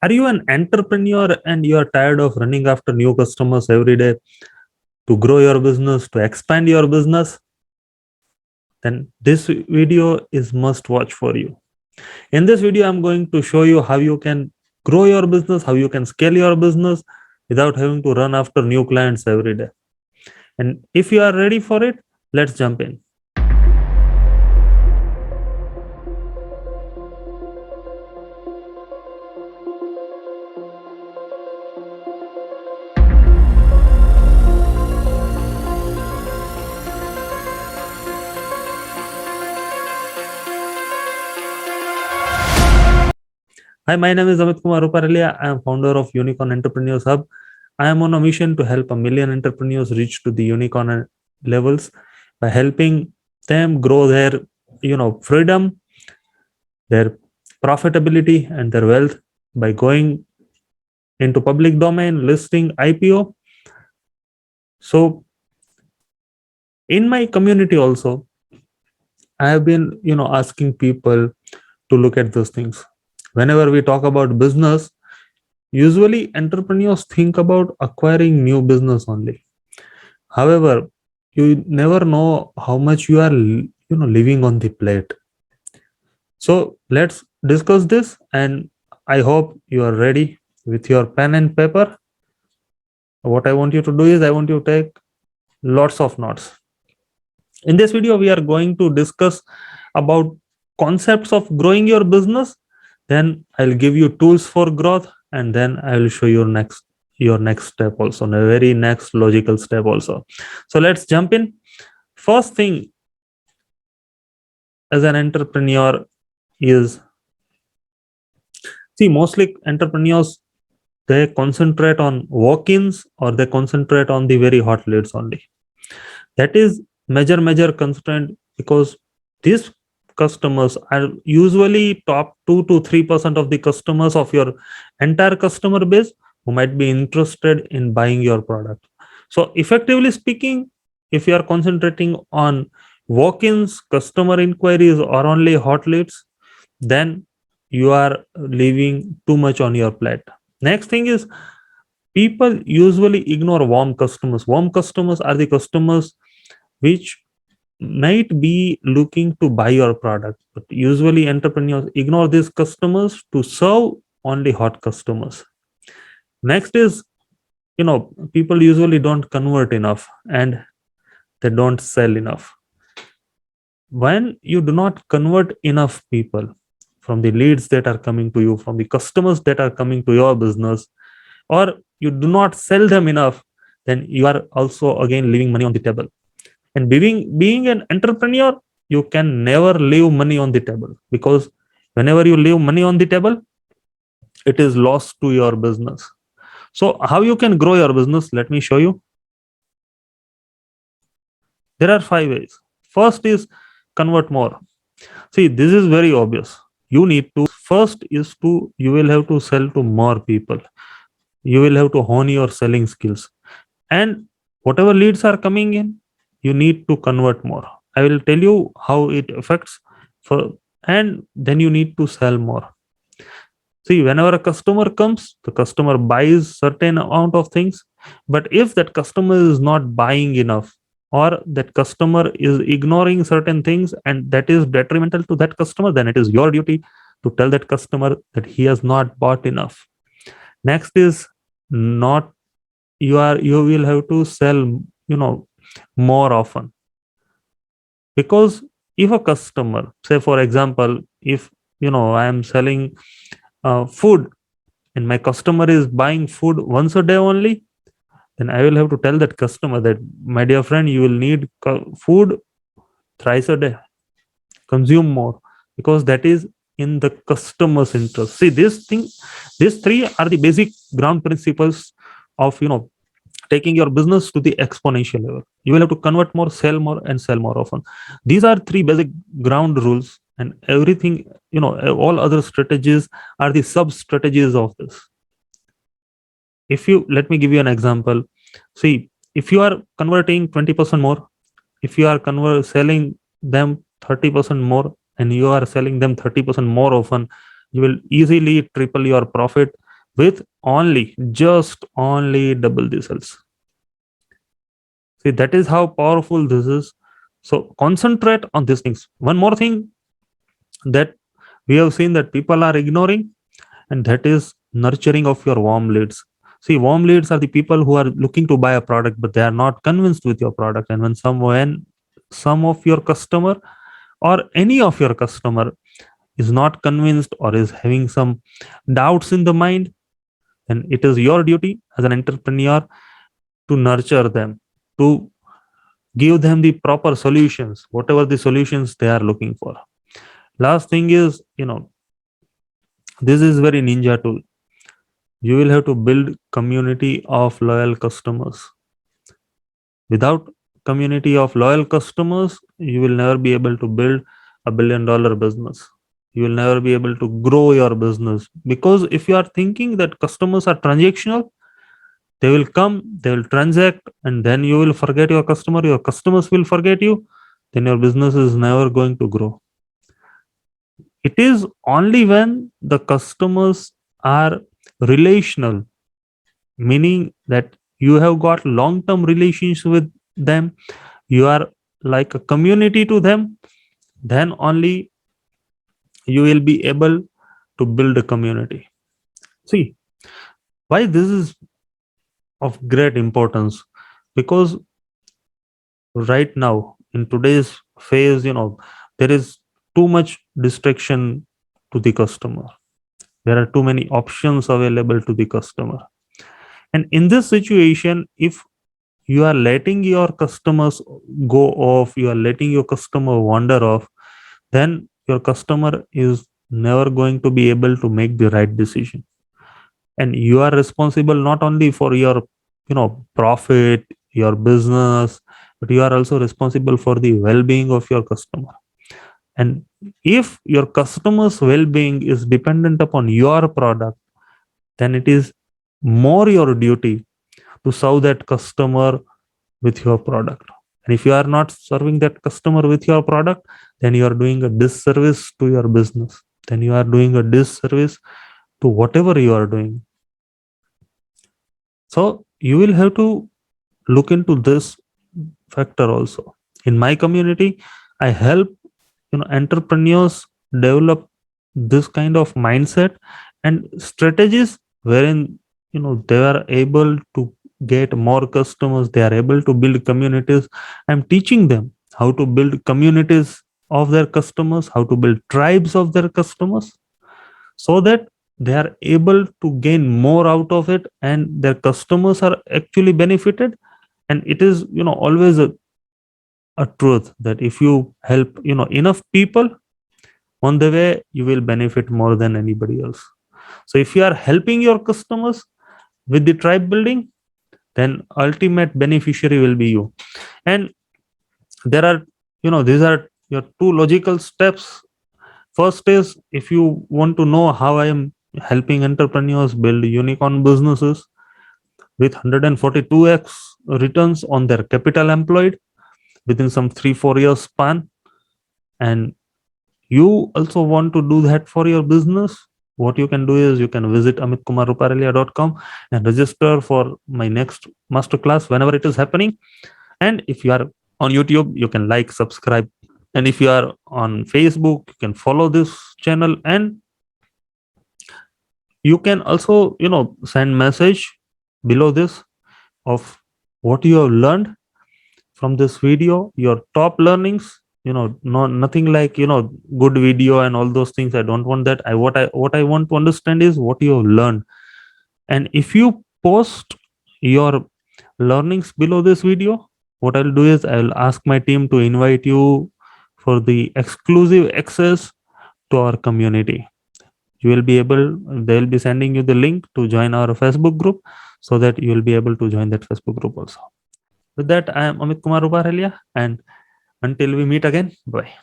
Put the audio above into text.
Are you an entrepreneur and you are tired of running after new customers every day to grow your business, to expand your business? Then this video is must watch for you. In this video, I'm going to show you how you can grow your business, how you can scale your business without having to run after new clients every day. And if you are ready for it, let's jump in. Hi, my name is Amit Kumar Ruparelia. I am founder of Unicorn Entrepreneurs Hub. I am on a mission to help a million entrepreneurs reach to the unicorn levels by helping them grow their, freedom, their profitability, and their wealth by going into public domain, listing, IPO. So, in my community also, I have been, asking people to look at those things. Whenever we talk about business, usually entrepreneurs think about acquiring new business only. However, you never know how much you are, living on the plate. So let's discuss this, and I hope you are ready with your pen and paper. What I want you to do is I want you to take lots of notes. In this video, we are going to discuss about concepts of growing your business. Then I'll give you tools for growth, and then I will show you your next step also, the very next logical step also. So let's jump in. First thing, as an entrepreneur, is see, mostly entrepreneurs, they concentrate on walk-ins or they concentrate on the very hot leads only. That is major constraint, because these customers are usually top 2 to 3% of the customers of your entire customer base who might be interested in buying your product. So effectively speaking, if you are concentrating on walk-ins, customer inquiries, or only hot leads, then you are leaving too much on your plate. Next thing is, people usually ignore warm customers. Warm customers are the customers which might be looking to buy your product, but usually entrepreneurs ignore these customers to serve only hot customers. Next is, people usually don't convert enough and they don't sell enough. When you do not convert enough people from the leads that are coming to you, from the customers that are coming to your business, or you do not sell them enough, then you are also again leaving money on the table. And being an entrepreneur, you can never leave money on the table, because whenever you leave money on the table, it is lost to your business. So how you can grow your business? Let me show you. There are 5 ways. First is convert more. See, this is very obvious. You need to, first is to, you will have to sell to more people. You will have to hone your selling skills. And whatever leads are coming in, you need to convert more. I will tell you how it affects for, and then you need to sell more. See, whenever a customer comes, the customer buys certain amount of things. But if that customer is not buying enough, or that customer is ignoring certain things and that is detrimental to that customer, then it is your duty to tell that customer that he has not bought enough. Next is, not, you will have to sell, more often. Because if a customer, say for example, if I am selling food and my customer is buying food once a day only, then I will have to tell that customer that, my dear friend, you will need food thrice a day. Consume more, because that is in the customer's interest. See, these 3 are the basic ground principles of taking your business to the exponential level. You will have to convert more, sell more, and sell more often. These are 3 basic ground rules, and everything, all other strategies are the sub strategies of this. If you, let me give you an example. See, if you are converting 20% more, if you are selling them 30% more, and you are selling them 30% more often, you will easily triple your profit with only double the cells. See, that is how powerful this is. So concentrate on these things. One more thing that we have seen that people are ignoring, and that is nurturing of your warm leads. See, warm leads are the people who are looking to buy a product, but they are not convinced with your product. And when some of your customer or any of your customer is not convinced or is having some doubts in the mind, then it is your duty as an entrepreneur to nurture them, to give them the proper solutions, whatever the solutions they are looking for. Last thing is, this is very ninja tool. You will have to build community of loyal customers. Without community of loyal customers, you will never be able to build $1 billion business. You will never be able to grow your business, because if you are thinking that customers are transactional, they will come, they will transact, and then you will forget your customer, your customers will forget you, then your business is never going to grow. It is only when the customers are relational, meaning that you have got long term relations with them, you are like a community to them, then only you will be able to build a community. See, why this is of great importance? Because right now in today's phase, there is too much distraction to the customer. There are too many options available to the customer. And in this situation, if you are letting your customers go off, you are letting your customer wander off, then your customer is never going to be able to make the right decision. And you are responsible not only for your profit, your business, but you are also responsible for the well-being of your customer. And if your customer's well-being is dependent upon your product, then it is more your duty to serve that customer with your product. And if you are not serving that customer with your product, then you are doing a disservice to your business. Then you are doing a disservice to whatever you are doing. So you will have to look into this factor also. In my community, I help entrepreneurs develop this kind of mindset and strategies wherein they are able to get more customers, they are able to build communities. I'm teaching them how to build communities of their customers, how to build tribes of their customers, so that they are able to gain more out of it and their customers are actually benefited. And it is always a truth that if you help enough people on the way, you will benefit more than anybody else. So if you are helping your customers with the tribe building, then ultimate beneficiary will be you. And there are these are your two logical steps. First is, if you want to know how I am helping entrepreneurs build unicorn businesses with 142x returns on their capital employed within some 3-4 years span, and you also want to do that for your business, what you can do is you can visit amitkumarruparelia.com and register for my next masterclass whenever it is happening. And if you are on YouTube, you can like, subscribe, and if you are on Facebook, you can follow this channel. And you can also send message below this of what you have learned from this video, your top learnings. Nothing like good video and all those things. I don't want that. What I want to understand is what you have learned. And if you post your learnings below this video, what I'll do is I'll ask my team to invite you for the exclusive access to our community. You will be able, they will be sending you the link to join our Facebook group, so that you will be able to join that Facebook group also. With that, I am Amit Kumar Ruparelia, and until we meet again, bye.